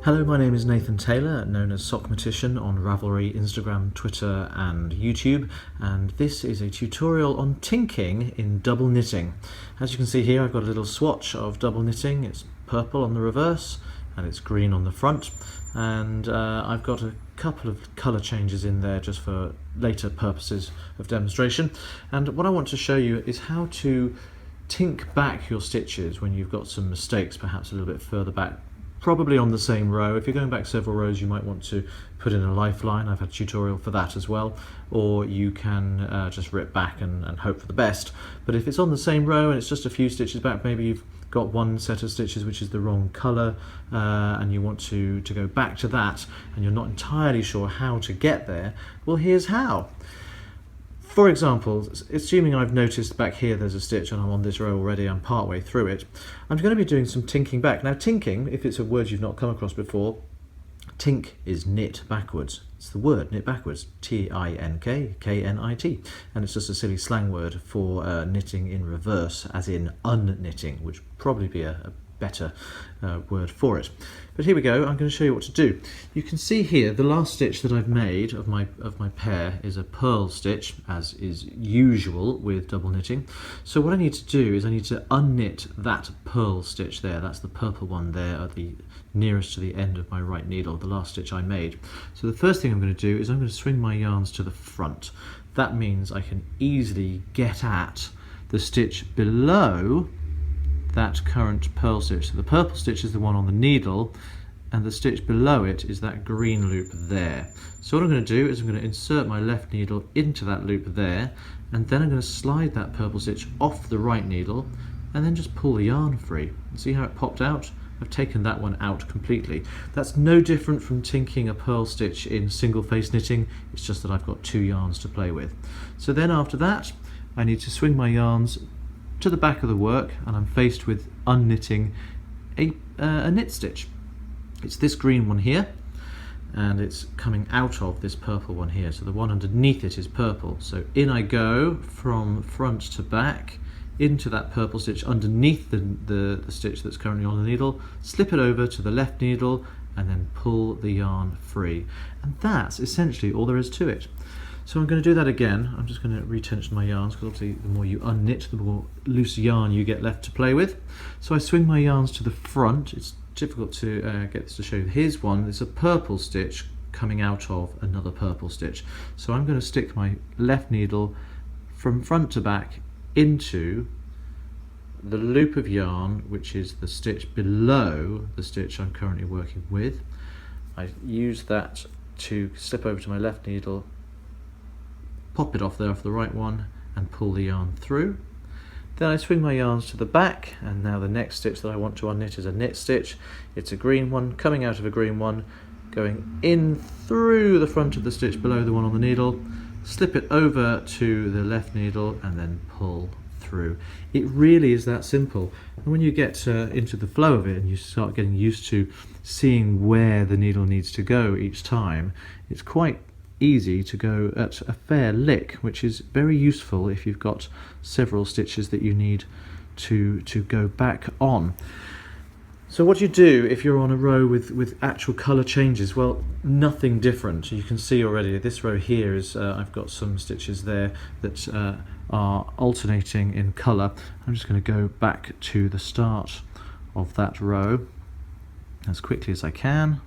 Hello, my name is Nathan Taylor, known as Sockmatician on Ravelry, Instagram, Twitter and YouTube, and this is a tutorial on tinking in double knitting. As you can see here, I've got a little swatch of double knitting. It's purple on the reverse and it's green on the front, and I've got a couple of colour changes in there just for later purposes of demonstration. And what I want to show you is how to tink back your stitches when you've got some mistakes, perhaps a little bit further back, probably on the same row. If you're going back several rows, you might want to put in a lifeline. I've had a tutorial for that as well. Or you can just rip back and hope for the best. But if it's on the same row and it's just a few stitches back, maybe you've got one set of stitches which is the wrong colour, and you want to go back to that and you're not entirely sure how to get there, well, here's how. For example, assuming I've noticed back here there's a stitch and I'm on this row already, I'm part way through it, I'm going to be doing some tinking back. Now tinking, if it's a word you've not come across before, tink is knit backwards. It's the word knit backwards, T-I-N-K, K-N-I-T, and it's just a silly slang word for knitting in reverse, as in unknitting, which would probably be a better word for it. But here we go. I'm going to show you what to do. You can see here the last stitch that I've made of my pair is a purl stitch, as is usual with double knitting. So what I need to do is I need to unknit that purl stitch there. That's the purple one there at the nearest to the end of my right needle, the last stitch I made. So the first thing I'm going to do is I'm going to swing my yarns to the front. That means I can easily get at the stitch below that current purl stitch. So the purple stitch is the one on the needle, and the stitch below it is that green loop there. So what I'm going to do is I'm going to insert my left needle into that loop there, and then I'm going to slide that purple stitch off the right needle and then just pull the yarn free. See how it popped out? I've taken that one out completely. That's no different from tinking a purl stitch in single face knitting. It's just that I've got two yarns to play with. So then after that I need to swing my yarns to the back of the work, and I'm faced with unknitting a knit stitch. It's this green one here, and it's coming out of this purple one here. So the one underneath it is purple. So in I go from front to back into that purple stitch underneath the stitch that's currently on the needle, slip it over to the left needle, and then pull the yarn free. And that's essentially all there is to it. So I'm going to do that again. I'm just going to retension my yarns, because obviously the more you unknit, the more loose yarn you get left to play with. So I swing my yarns to the front. It's difficult to get this to show you. Here's one. It's a purple stitch coming out of another purple stitch. So I'm going to stick my left needle from front to back into the loop of yarn, which is the stitch below the stitch I'm currently working with. I use that to slip over to my left needle, pop it off there off the right one, and pull the yarn through. Then I swing my yarns to the back, and now the next stitch that I want to unknit is a knit stitch. It's a green one coming out of a green one, going in through the front of the stitch below the one on the needle, slip it over to the left needle, and then pull through. It really is that simple. And when you get into the flow of it and you start getting used to seeing where the needle needs to go each time, it's quite easy to go at a fair lick, which is very useful if you've got several stitches that you need to go back on. So what do you do if you're on a row with actual colour changes? Well, nothing different. You can see already this row here is I've got some stitches there that are alternating in colour. I'm just going to go back to the start of that row as quickly as I can.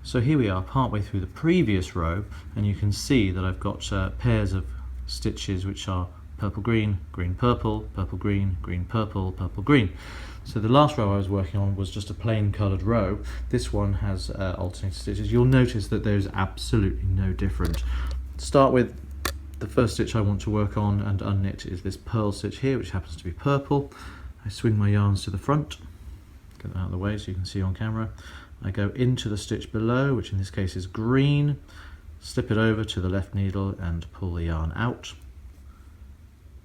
So here we are partway through the previous row, and you can see that I've got pairs of stitches which are purple green, green purple, purple green, green purple, purple green. So the last row I was working on was just a plain coloured row. This one has alternating stitches. You'll notice that there's absolutely no different. Start with the first stitch I want to work on and unknit is this purl stitch here, which happens to be purple. I swing my yarns to the front, get them out of the way so you can see on camera. I go into the stitch below, which in this case is green, slip it over to the left needle and pull the yarn out.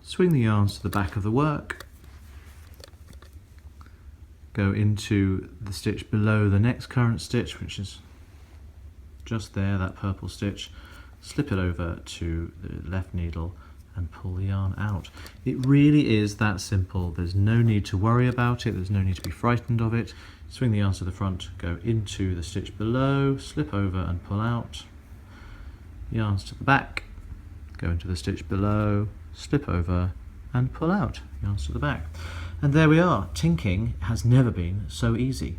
Swing the yarns to the back of the work, go into the stitch below the next current stitch, which is just there, that purple stitch, slip it over to the left needle and pull the yarn out. It really is that simple. There's no need to worry about it, there's no need to be frightened of it. swing the yarns to the front, go into the stitch below, slip over and pull out, yarns to the back, go into the stitch below, slip over and pull out, yarns to the back. And there we are. Tinking has never been so easy.